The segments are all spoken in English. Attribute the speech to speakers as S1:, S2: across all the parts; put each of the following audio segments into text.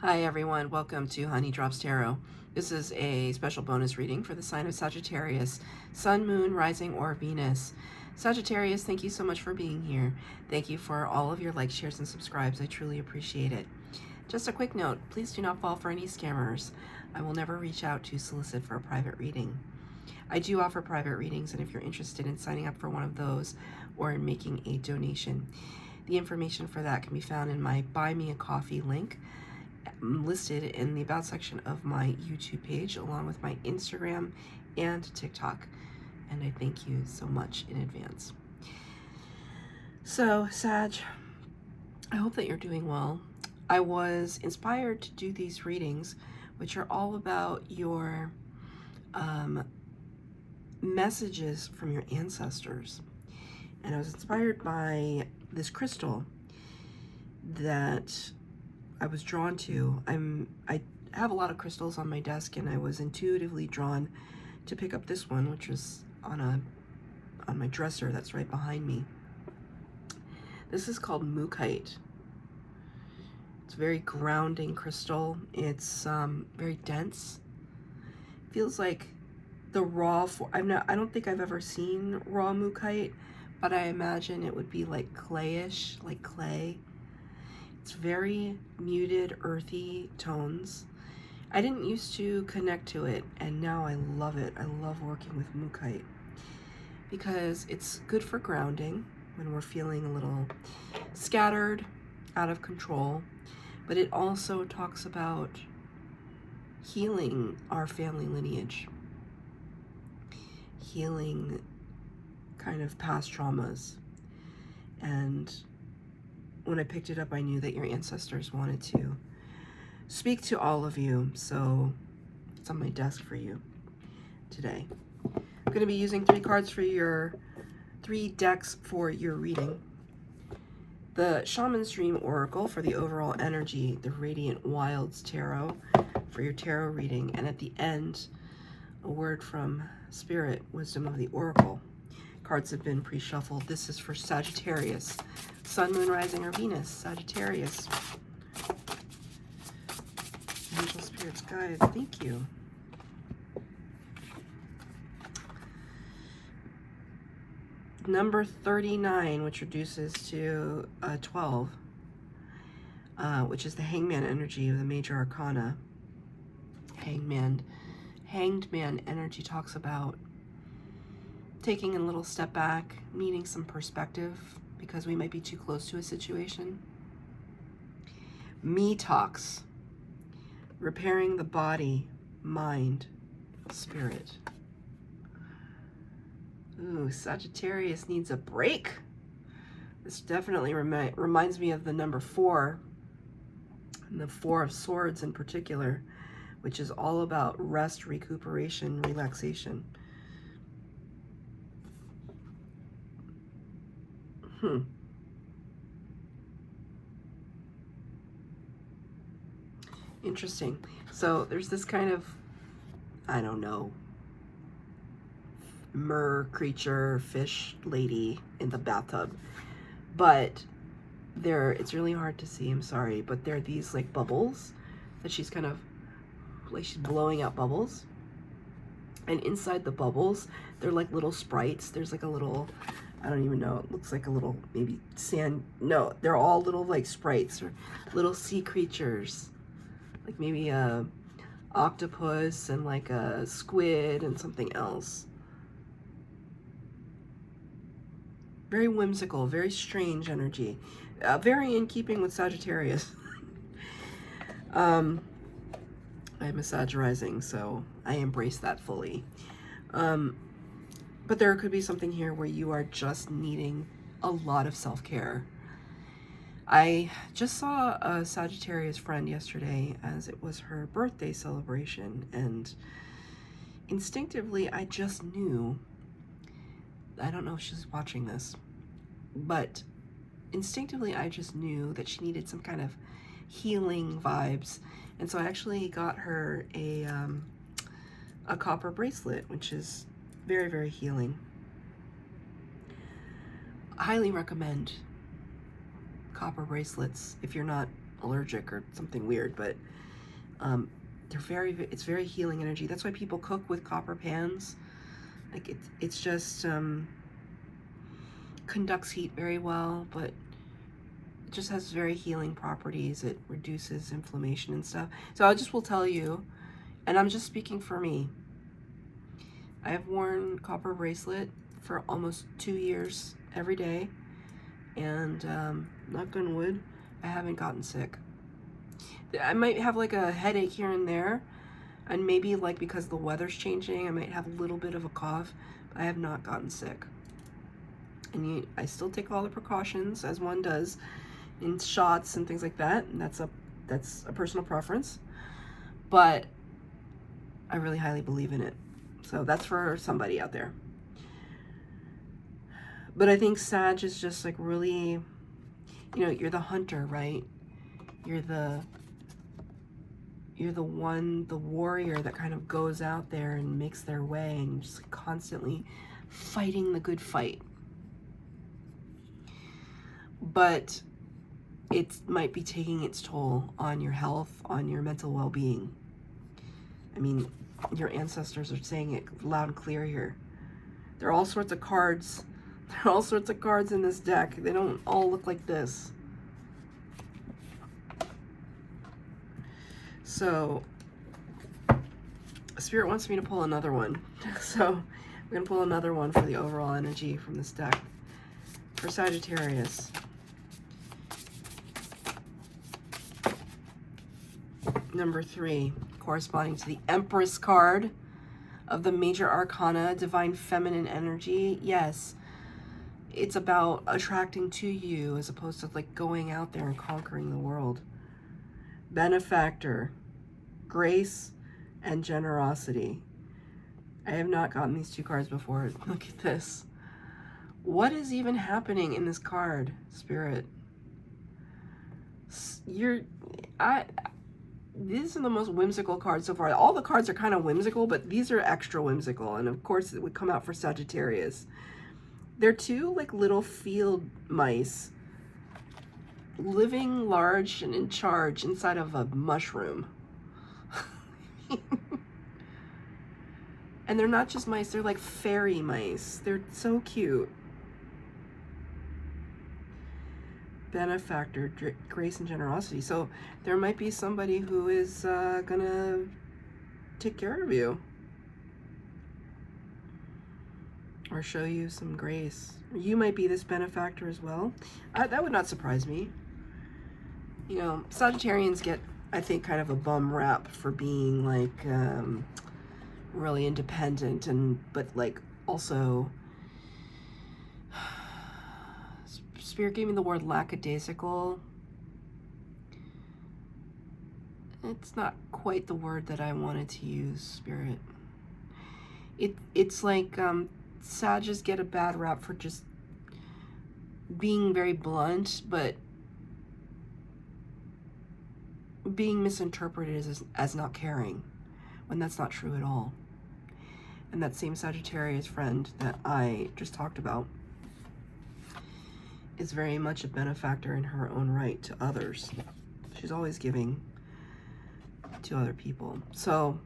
S1: Hi everyone, welcome to Honey Drops Tarot. This is a special bonus reading for the sign of Sagittarius, Sun, Moon, Rising, or Venus. Sagittarius, thank you so much for being here. Thank you for all of your likes, shares, and subscribes. I truly appreciate it. Just a quick note, please do not fall for any scammers. I will never reach out to solicit for a private reading. I do offer private readings, and if you're interested in signing up for one of those or in making a donation, the information for that can be found in my Buy Me a Coffee link listed in the About section of my YouTube page, along with my Instagram and TikTok. And I thank you so much in advance. So, Sag, I hope that you're doing well. I was inspired to do these readings, which are all about your messages from your ancestors. And I was inspired by this crystal that I was drawn to. I have a lot of crystals on my desk, and I was intuitively drawn to pick up this one, which is on my dresser that's right behind me. This is called Mookaite. It's a very grounding crystal. It's very dense. Feels like the raw I don't think I've ever seen raw Mookaite, but I imagine it would be like clayish, like clay. It's very muted, earthy tones. I didn't used to connect to it, and now I love it. I love working with Mookaite because it's good for grounding when we're feeling a little scattered, out of control, but it also talks about healing our family lineage, healing kind of past traumas. And when I picked it up, I knew that your ancestors wanted to speak to all of you, so it's on my desk for you today. I'm going to be using 3 cards for your 3 decks for your reading. The Shaman's Dream Oracle for the overall energy, the Radiant Wilds Tarot for your tarot reading, and at the end, a word from Spirit, Wisdom of the Oracle. Cards have been pre-shuffled. This is for Sagittarius, Sun, Moon, Rising, or Venus. Sagittarius. Angel Spirits Guide, thank you. Number 39, which reduces to 12, which is the Hangman energy of the Major Arcana. Hanged Man energy talks about taking a little step back, needing some perspective because we might be too close to a situation. Me talks, repairing the body, mind, spirit. Ooh, Sagittarius needs a break. This definitely reminds me of the number 4, and the 4 of Swords in particular, which is all about rest, recuperation, relaxation. Interesting. So there's this kind of, I don't know, mer creature, fish lady in the bathtub, but it's really hard to see, I'm sorry, but there are these like bubbles that she's kind of like, she's blowing out bubbles, and inside the bubbles they're like little sprites. There's like a little, I don't even know, it looks like a little maybe sand, no, they're all little like sprites or little sea creatures, like maybe a octopus and like a squid and something else. Very whimsical, very strange energy, very in keeping with Sagittarius. I'm a Sag rising, so I embrace that fully. But there could be something here where you are just needing a lot of self-care. I just saw a Sagittarius friend yesterday as it was her birthday celebration, and instinctively I just knew, I don't know if she's watching this, but instinctively I just knew that she needed some kind of healing vibes, and so I actually got her a copper bracelet, which is very, very healing. I highly recommend copper bracelets if you're not allergic or something weird, but it's very healing energy. That's why people cook with copper pans. Like it's just conducts heat very well, but it just has very healing properties. It reduces inflammation and stuff. So I just will tell you, and I'm just speaking for me, I have worn copper bracelet for almost 2 years every day, and knock on wood, I haven't gotten sick. I might have like a headache here and there, and maybe like because the weather's changing, I might have a little bit of a cough, but I have not gotten sick. And I still take all the precautions as one does in shots and things like that, and that's a personal preference, but I really highly believe in it. So that's for somebody out there. But I think Sag is just like really, you know, you're the hunter, right? You're the warrior that kind of goes out there and makes their way and just constantly fighting the good fight. But it might be taking its toll on your health, on your mental well-being. I mean, your ancestors are saying it loud and clear here. There are all sorts of cards. There are all sorts of cards in this deck. They don't all look like this. So, Spirit wants me to pull another one. So, I'm going to pull another one for the overall energy from this deck. For Sagittarius. Number 3, corresponding to the Empress card of the Major Arcana, Divine Feminine Energy. Yes, it's about attracting to you as opposed to like going out there and conquering the world. Benefactor, grace, and generosity. I have not gotten these two cards before. Look at this. What is even happening in this card, Spirit? These are the most whimsical cards so far. All the cards are kind of whimsical, but these are extra whimsical. And of course, it would come out for Sagittarius. They're two like little field mice living large and in charge inside of a mushroom. And they're not just mice, they're like fairy mice. They're so cute. Benefactor, grace, and generosity. So there might be somebody who is gonna take care of you or show you some grace. You might be this benefactor as well. That would not surprise me. You know, Sagittarians get, I think, kind of a bum rap for being like really independent, but like also Spirit gave me the word lackadaisical. It's not quite the word that I wanted to use, Spirit. It's like Sages get a bad rap for just being very blunt, but being misinterpreted as not caring, when that's not true at all. And that same Sagittarius friend that I just talked about is very much a benefactor in her own right to others. She's always giving to other people. So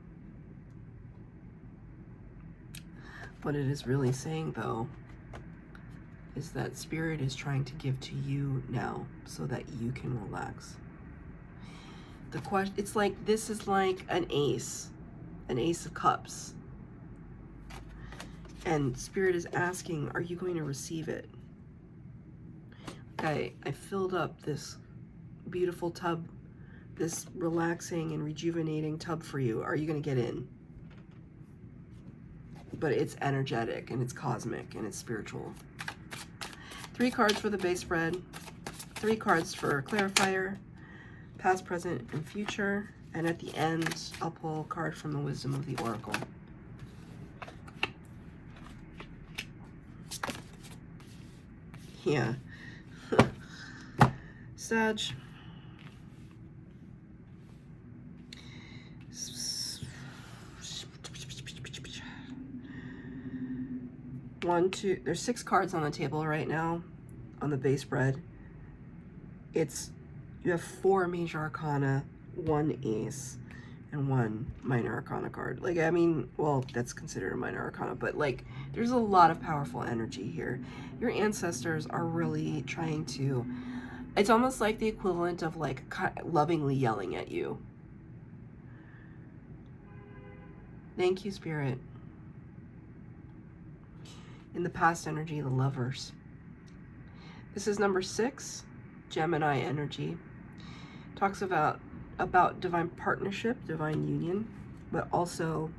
S1: what it is really saying, though, is that Spirit is trying to give to you now so that you can relax. The question, it's like, this is like an ace of cups. And Spirit is asking, are you going to receive it? Okay, I filled up this beautiful tub, this relaxing and rejuvenating tub for you. Are you going to get in? But it's energetic and it's cosmic and it's spiritual. 3 cards for the base spread, 3 cards for clarifier, past, present, and future. And at the end, I'll pull a card from the Wisdom of the Oracle. Yeah. Sag. There's 6 cards on the table right now on the base spread. It's You have 4 major arcana, 1 ace, and 1 minor arcana card. Like, I mean, well, that's considered a minor arcana, but like, there's a lot of powerful energy here. Your ancestors are really trying to, it's almost like the equivalent of like lovingly yelling at you. Thank you, Spirit. In the past energy, the Lovers. This is number 6, Gemini energy. Talks about divine partnership, divine union, but also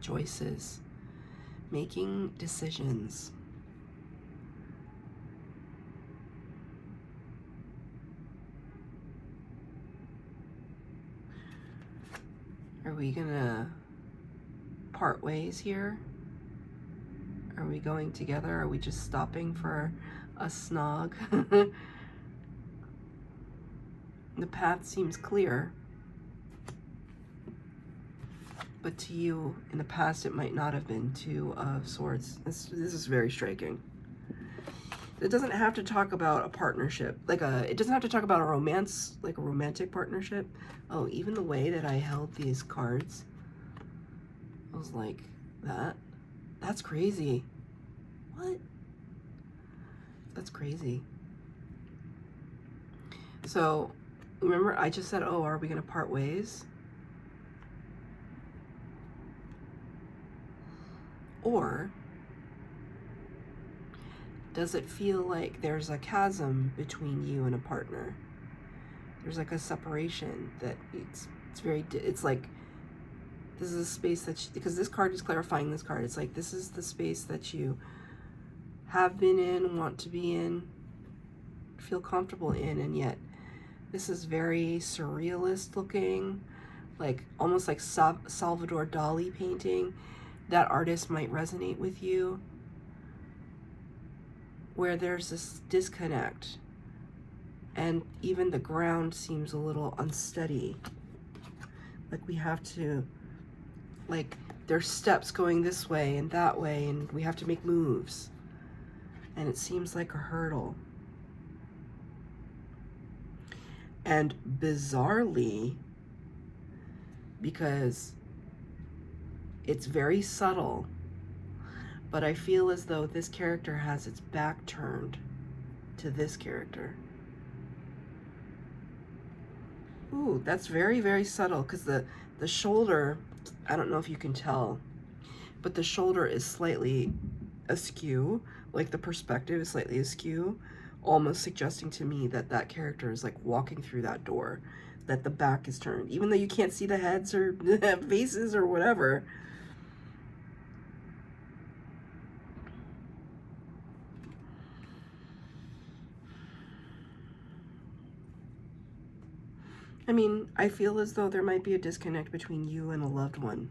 S1: choices, making decisions. Are we gonna part ways here? Are we going together? Are we just stopping for a snog? The path seems clear, but to you, in the past, it might not have been. 2 of Swords. This is very striking. It doesn't have to talk about a partnership, it doesn't have to talk about a romance, like a romantic partnership. Oh, even the way that I held these cards, I was like, that's crazy. What? That's crazy. So, remember I just said, oh, are we going to part ways? Or does it feel like there's a chasm between you and a partner? There's like a separation that it's like, this is a space that, because this card is clarifying this card. It's like, this is the space that you have been in, want to be in, feel comfortable in, and yet this is very surrealist looking, like almost like Salvador Dali painting. That artist might resonate with you, where there's this disconnect and even the ground seems a little unsteady. Like we have to, like there's steps going this way and that way and we have to make moves. And it seems like a hurdle. And bizarrely, because it's very subtle, but I feel as though this character has its back turned to this character. Ooh, that's very, very subtle, because the shoulder, I don't know if you can tell, but the shoulder is slightly askew, like the perspective is slightly askew, almost suggesting to me that that character is like walking through that door, that the back is turned, even though you can't see the heads or faces or whatever. I mean, I feel as though there might be a disconnect between you and a loved one.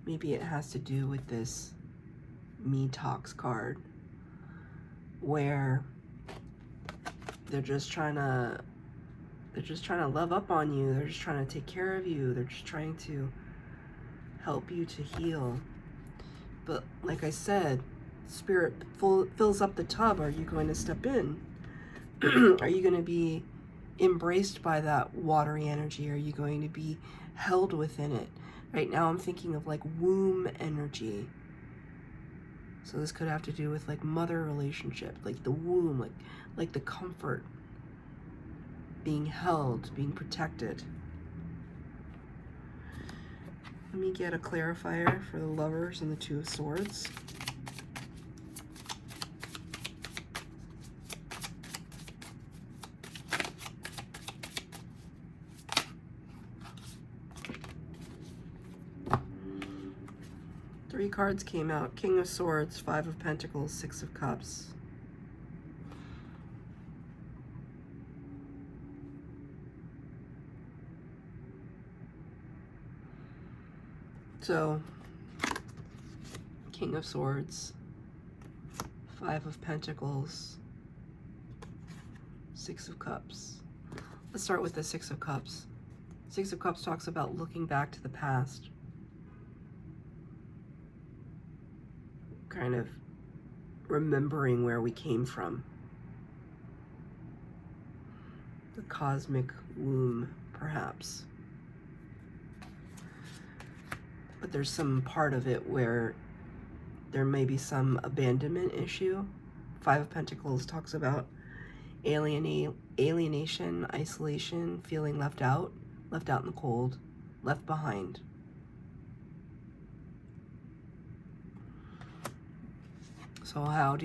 S1: Maybe it has to do with this Me Talks card, where they're just trying to love up on you. They're just trying to take care of you. They're just trying to help you to heal. But like I said, spirit fills up the tub. Are you going to step in? Are you going to be embraced by that watery energy? Are you going to be held within it? Right now I'm thinking of like womb energy. So this could have to do with like mother relationship, like the womb, like the comfort, being held, being protected. Let me get a clarifier for the Lovers and the Two of Swords. Three cards came out: King of Swords, Five of Pentacles, Six of Cups. So, King of Swords, Five of Pentacles, Six of Cups. Let's start with the Six of Cups. Six of Cups talks about looking back to the past. Kind of remembering where we came from. The cosmic womb, perhaps. But there's some part of it where there may be some abandonment issue. Five of Pentacles talks about alienation, isolation, feeling left out in the cold, left behind. So how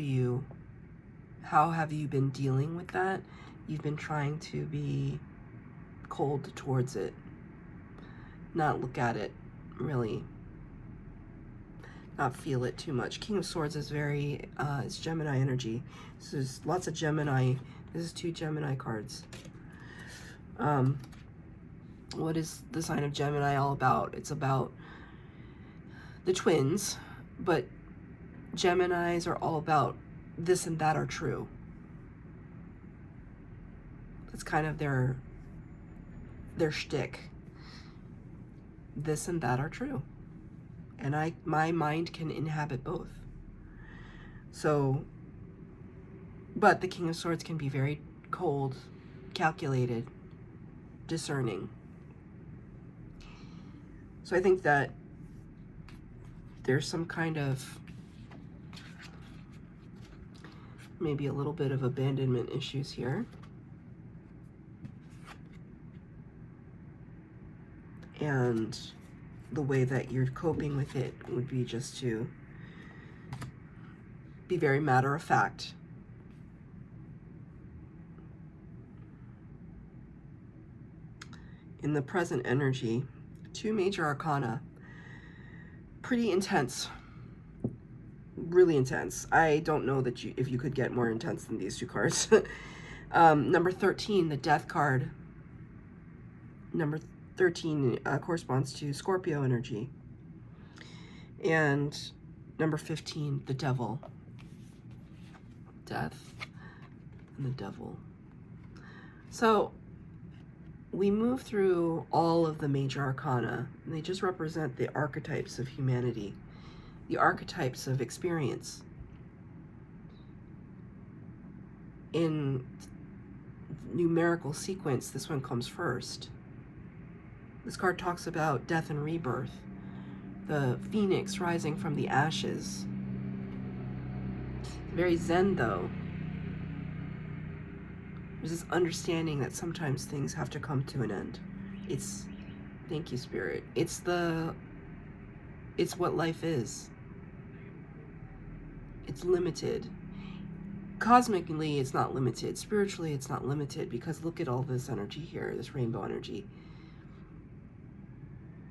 S1: have you been dealing with that? You've been trying to be cold towards it, not look at it, really, not feel it too much. King of Swords is very, it's Gemini energy. So there's lots of Gemini. This is 2 Gemini cards. What is the sign of Gemini all about? It's about the twins, but Geminis are all about this and that are true. It's kind of their shtick. This and that are true. And my mind can inhabit both. So, but the King of Swords can be very cold, calculated, discerning. So I think that there's some kind of maybe a little bit of abandonment issues here. And the way that you're coping with it would be just to be very matter of fact. In the present energy, 2 major arcana, pretty intense, really intense. I don't know that if you could get more intense than these 2 cards. Number 13, the Death card. Number 13 corresponds to Scorpio energy. And number 15, the Devil. Death and the Devil. So we move through all of the major arcana, and they just represent the archetypes of humanity, the archetypes of experience. In numerical sequence, this one comes first. This card talks about death and rebirth, the phoenix rising from the ashes. Very Zen, though. There's this understanding that sometimes things have to come to an end. Thank you, Spirit. It's what life is. It's limited. Cosmically, it's not limited. Spiritually, it's not limited, because look at all this energy here, this rainbow energy.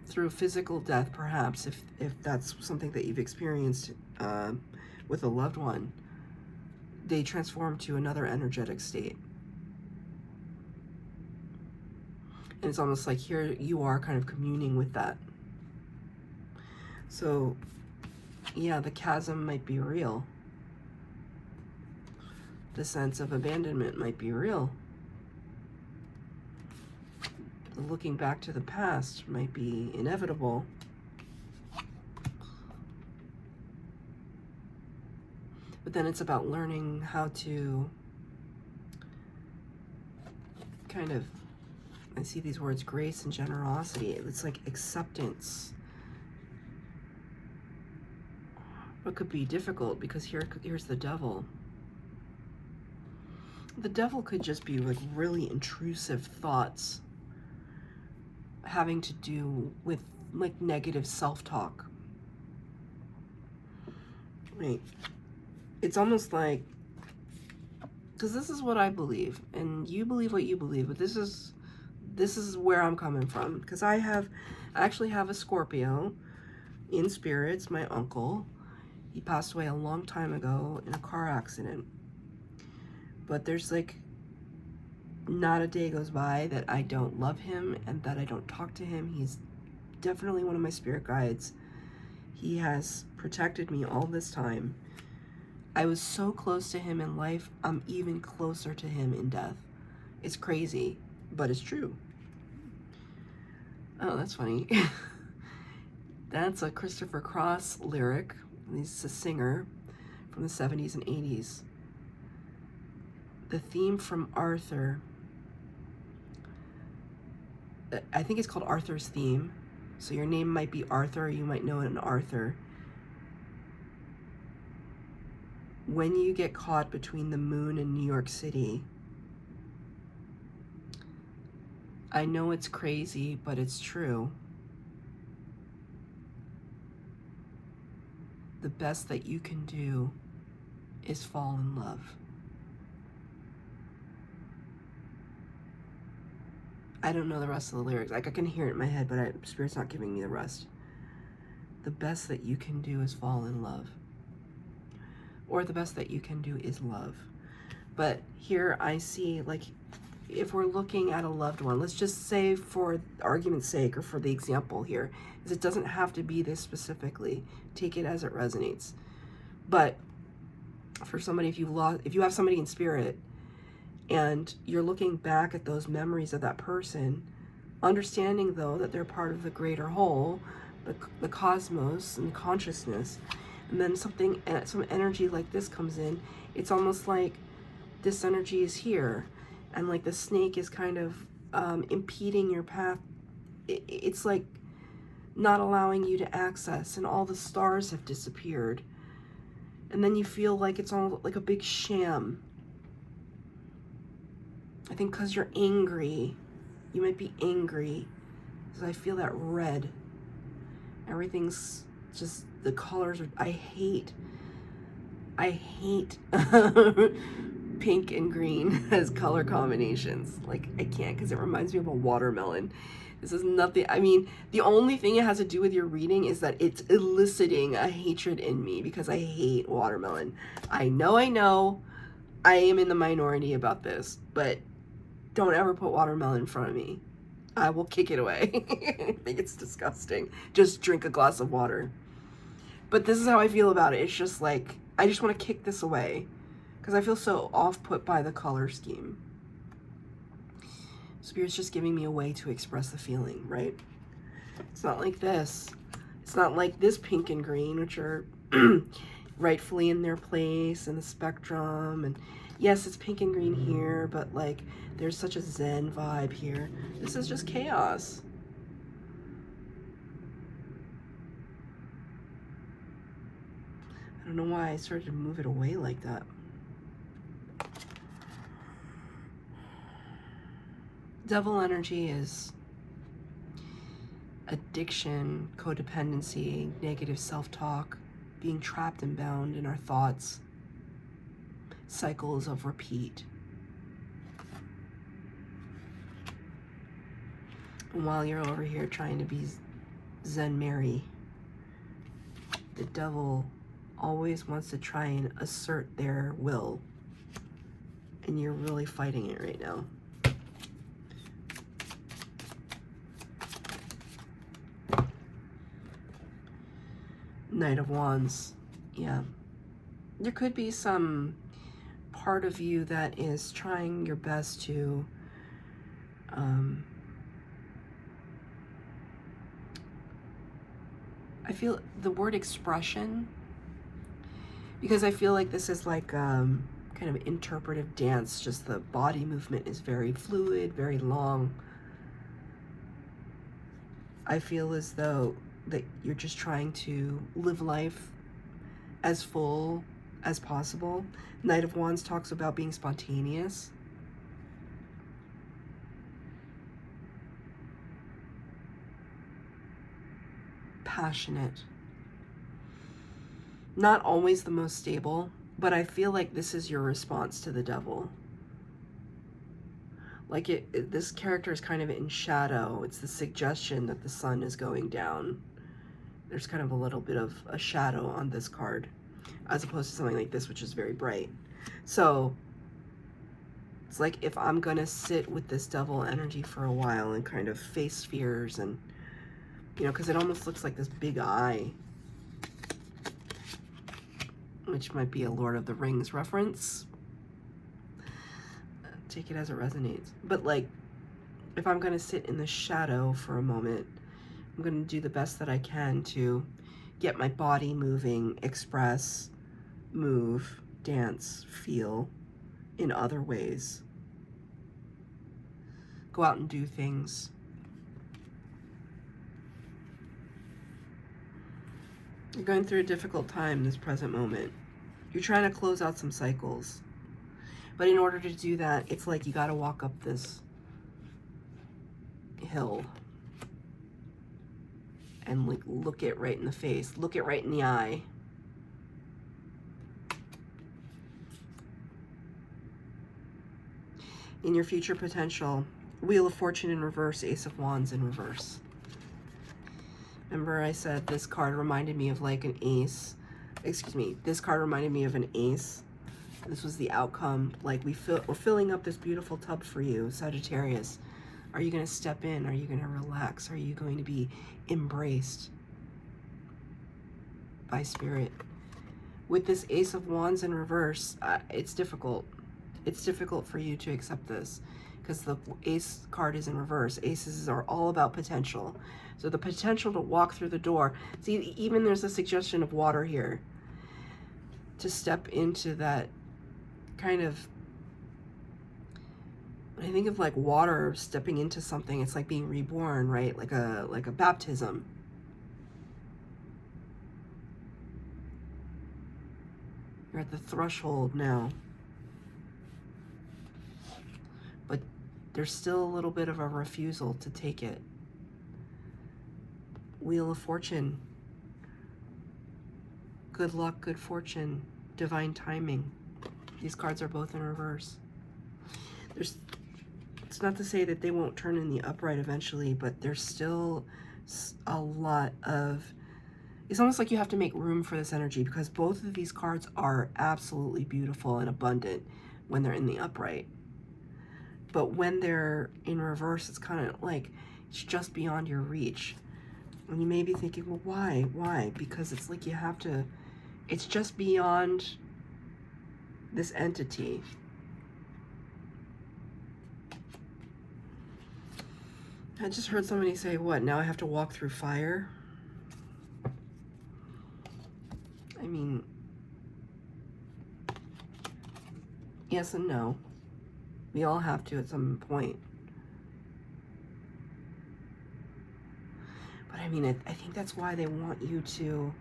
S1: Through physical death, perhaps, if that's something that you've experienced with a loved one, they transform to another energetic state. And it's almost like here you are kind of communing with that. So, yeah, the chasm might be real. The sense of abandonment might be real. Looking back to the past might be inevitable. But then it's about learning how to kind of, I see these words, grace and generosity. It's like acceptance. What could be difficult, because here's the Devil. The Devil could just be like really intrusive thoughts having to do with like negative self-talk. Right. It's almost like, because this is what I believe, and you believe what you believe, but this is where I'm coming from, because I actually have a Scorpio in spirits, my uncle. He passed away a long time ago in a car accident. But there's like not a day goes by that I don't love him and that I don't talk to him. He's definitely one of my spirit guides. He has protected me all this time. I was so close to him in life. I'm even closer to him in death. It's crazy, but it's true. Oh, that's funny. That's a Christopher Cross lyric. He's a singer from the 70s and 80s. The theme from Arthur, I think it's called Arthur's Theme. So your name might be Arthur, you might know an Arthur. When you get caught between the moon and New York City, I know it's crazy, but it's true. The best that you can do is fall in love. I don't know the rest of the lyrics. Like, I can hear it in my head, but Spirit's not giving me the rest. The best that you can do is fall in love. Or the best that you can do is love. But here I see, like, if we're looking at a loved one, let's just say for argument's sake, or for the example here, is it doesn't have to be this specifically. Take it as it resonates. But for somebody, if you have somebody in spirit, and you're looking back at those memories of that person, understanding though that they're part of the greater whole, the cosmos and consciousness, and then some energy like this comes in, it's almost like this energy is here, and like the snake is kind of impeding your path. It's like not allowing you to access, and all the stars have disappeared, and then you feel like it's all like a big sham. I think because you're angry, you might be angry, because I feel that red. Everything's just, the colors are, I hate pink and green as color combinations. Like, I can't, because it reminds me of a watermelon. This is nothing, I mean, the only thing it has to do with your reading is that it's eliciting a hatred in me, because I hate watermelon. I know, I am in the minority about this, but don't ever put watermelon in front of me. I will kick it away. I think it's disgusting. Just drink a glass of water. But this is how I feel about it. It's just like, I just want to kick this away, because I feel so off-put by the color scheme. Spirit's just giving me a way to express the feeling, right? It's not like this. It's not like this pink and green, which are rightfully in their place in the spectrum. And yes, it's pink and green here, but like there's such a zen vibe here. This is just chaos. I don't know why I started to move it away like that. Devil energy is addiction, codependency, negative self-talk, being trapped and bound in our thoughts, cycles of repeat. And while you're over here trying to be Zen Mary, the devil always wants to try and assert their will, and you're really fighting it right now. Knight of Wands, yeah. There could be some part of you that is trying your best to I feel the word expression, because I feel like this is like kind of interpretive dance, just the body movement is very fluid, very long. I feel as though that you're just trying to live life as full as possible. Knight of Wands talks about being spontaneous. Passionate. Not always the most stable, but I feel like this is your response to the devil. Like this character is kind of in shadow. It's the suggestion that the sun is going down. There's kind of a little bit of a shadow on this card, as opposed to something like this, which is very bright. So it's like, if I'm gonna sit with this devil energy for a while and kind of face fears, and you know, because it almost looks like this big eye, which might be a Lord of the Rings reference. Take it as it resonates. But like, if I'm gonna sit in the shadow for a moment, I'm gonna do the best that I can to get my body moving, express, move, dance, feel in other ways. Go out and do things. You're going through a difficult time in this present moment. You're trying to close out some cycles. But in order to do that, it's like you got to walk up this hill and like look it right in the face, look it right in the eye. In your future potential, Wheel of Fortune in reverse, Ace of Wands in reverse. Remember I said this card reminded me of like an ace. Excuse me, this card reminded me of an ace. This was the outcome. Like we're filling up this beautiful tub for you, Sagittarius. Are you going to step in? Are you going to relax? Are you going to be embraced by spirit? With this Ace of Wands in reverse, it's difficult. It's difficult for you to accept this because the Ace card is in reverse. Aces are all about potential. So the potential to walk through the door. See, even there's a suggestion of water here. To step into that kind of, when I think of like water stepping into something, it's like being reborn, right? Like a baptism. You're at the threshold now. But there's still a little bit of a refusal to take it. Wheel of Fortune. Good luck, good fortune, divine timing. These cards are both in reverse. It's not to say that they won't turn in the upright eventually, but there's still a lot of, it's almost like you have to make room for this energy because both of these cards are absolutely beautiful and abundant when they're in the upright. But when they're in reverse, it's kind of like, it's just beyond your reach. And you may be thinking, well, why? Why? Because it's like you have to, it's just beyond this entity. I just heard somebody say, what, now I have to walk through fire? I mean, yes and no. We all have to at some point. But I mean, I think that's why they want you to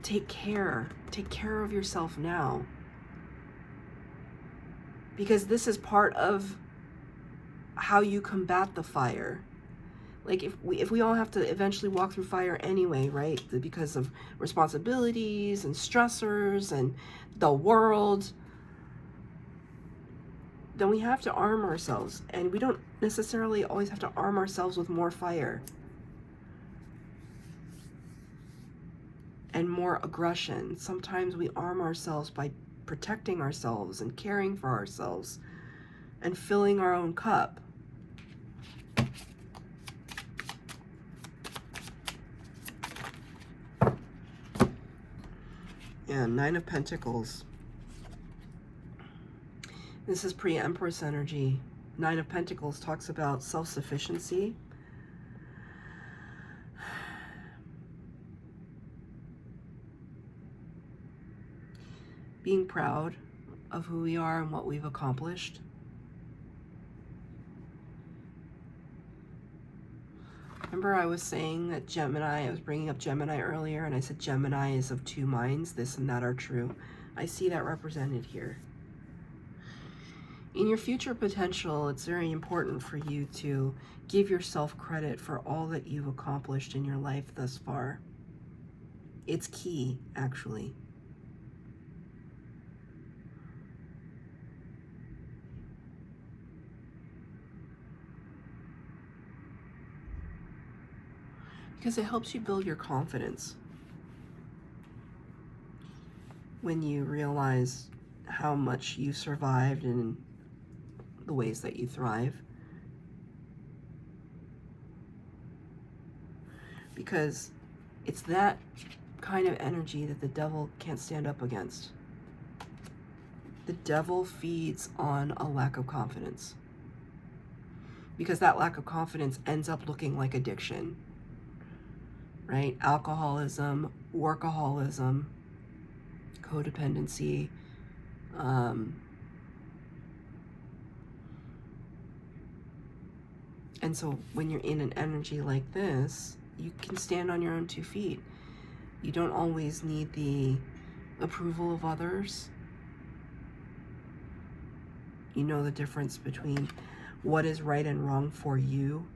S1: take care of yourself now. Because this is part of how you combat the fire. Like if we all have to eventually walk through fire anyway, right? Because of responsibilities and stressors and the world, then we have to arm ourselves. And we don't necessarily always have to arm ourselves with more fire and more aggression. Sometimes we arm ourselves by protecting ourselves and caring for ourselves and filling our own cup. Yeah, Nine of Pentacles. This is pre-Empress energy. Nine of Pentacles talks about self-sufficiency. Being proud of who we are and what we've accomplished. Remember I was saying that Gemini, I was bringing up Gemini earlier, and I said Gemini is of two minds, this and that are true. I see that represented here. In your future potential, it's very important for you to give yourself credit for all that you've accomplished in your life thus far. It's key, actually. Because it helps you build your confidence when you realize how much you survived and the ways that you thrive. Because it's that kind of energy that the devil can't stand up against. The devil feeds on a lack of confidence. Because that lack of confidence ends up looking like addiction. Right? Alcoholism, workaholism, codependency. And so when you're in an energy like this, you can stand on your own 2 feet. You don't always need the approval of others. You know the difference between what is right and wrong for you.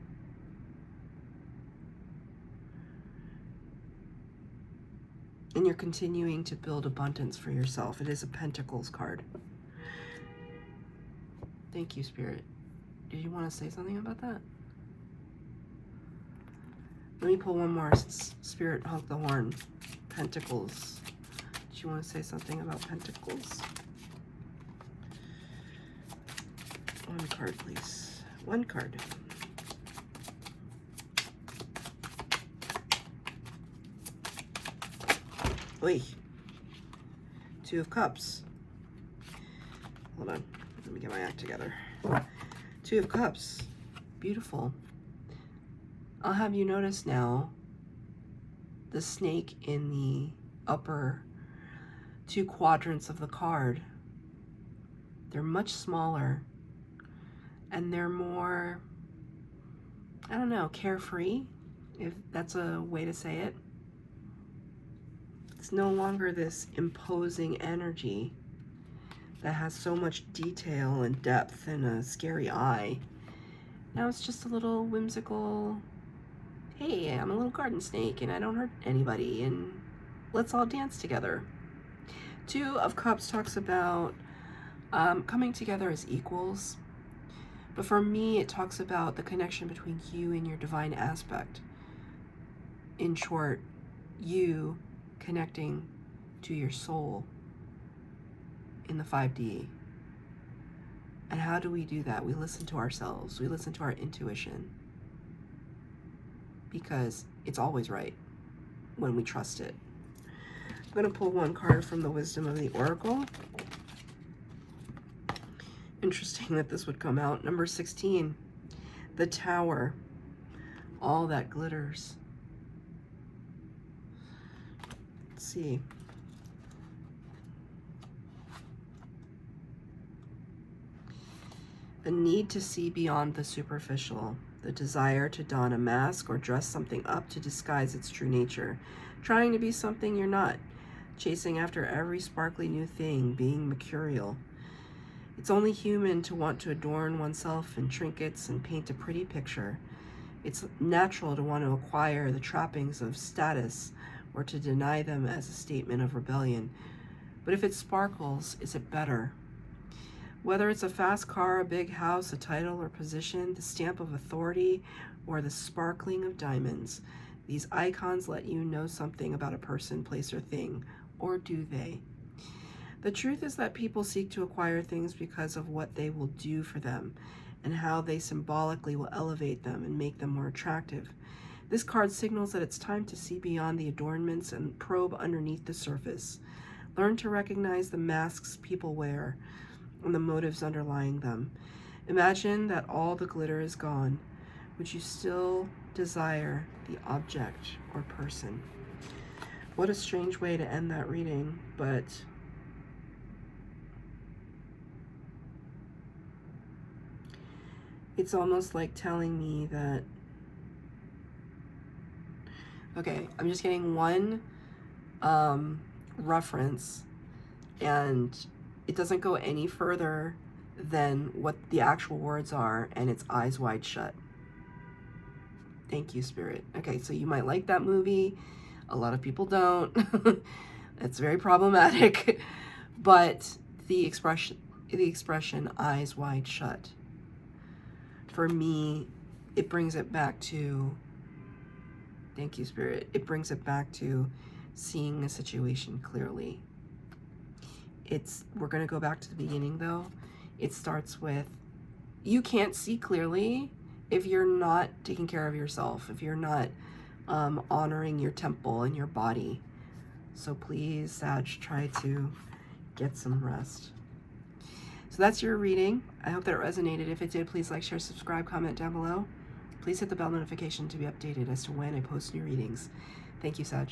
S1: And you're continuing to build abundance for yourself. It is a Pentacles card. Thank you, Spirit. Did you want to say something about that? Let me pull one more. Spirit, honk the horn. Pentacles. Do you want to say something about Pentacles? One card, please. One card. Oi. 2 of Cups. Hold on. Let me get my act together. 2 of Cups. Beautiful. I'll have you notice now the snake in the upper 2 quadrants of the card. They're much smaller and they're more, I don't know, carefree, if that's a way to say it. It's no longer this imposing energy that has so much detail and depth and a scary eye. Now it's just a little whimsical, hey, I'm a little garden snake and I don't hurt anybody and let's all dance together. 2 of Cups talks about coming together as equals. But for me, it talks about the connection between you and your divine aspect. In short, you connecting to your soul in the 5D. And how do we do that? We listen to ourselves. We listen to our intuition. Because it's always right when we trust it. I'm going to pull one card from the Wisdom of the Oracle. Interesting that this would come out. Number 16, the Tower. All that glitters. Let's see. The need to see beyond the superficial. The desire to don a mask or dress something up to disguise its true nature. Trying to be something you're not. Chasing after every sparkly new thing. Being mercurial. It's only human to want to adorn oneself in trinkets and paint a pretty picture. It's natural to want to acquire the trappings of status or to deny them as a statement of rebellion. But if it sparkles, is it better? Whether it's a fast car, a big house, a title or position, the stamp of authority, or the sparkling of diamonds, these icons let you know something about a person, place, or thing. Or do they? The truth is that people seek to acquire things because of what they will do for them and how they symbolically will elevate them and make them more attractive. This card signals that it's time to see beyond the adornments and probe underneath the surface. Learn to recognize the masks people wear and the motives underlying them. Imagine that all the glitter is gone. Would you still desire the object or person? What a strange way to end that reading, but it's almost like telling me that, okay, I'm just getting one reference and it doesn't go any further than what the actual words are, and it's Eyes Wide Shut. Thank you, Spirit. Okay, so you might like that movie. A lot of people don't. It's very problematic. But the expression Eyes Wide Shut, for me, it brings it back to, thank you, Spirit, it brings it back to seeing a situation clearly. We're going to go back to the beginning, though. It starts with, you can't see clearly if you're not taking care of yourself, if you're not honoring your temple and your body. So please, Sag, try to get some rest. So that's your reading. I hope that it resonated. If it did, please like, share, subscribe, comment down below. Please hit the bell notification to be updated as to when I post new readings. Thank you, Sag.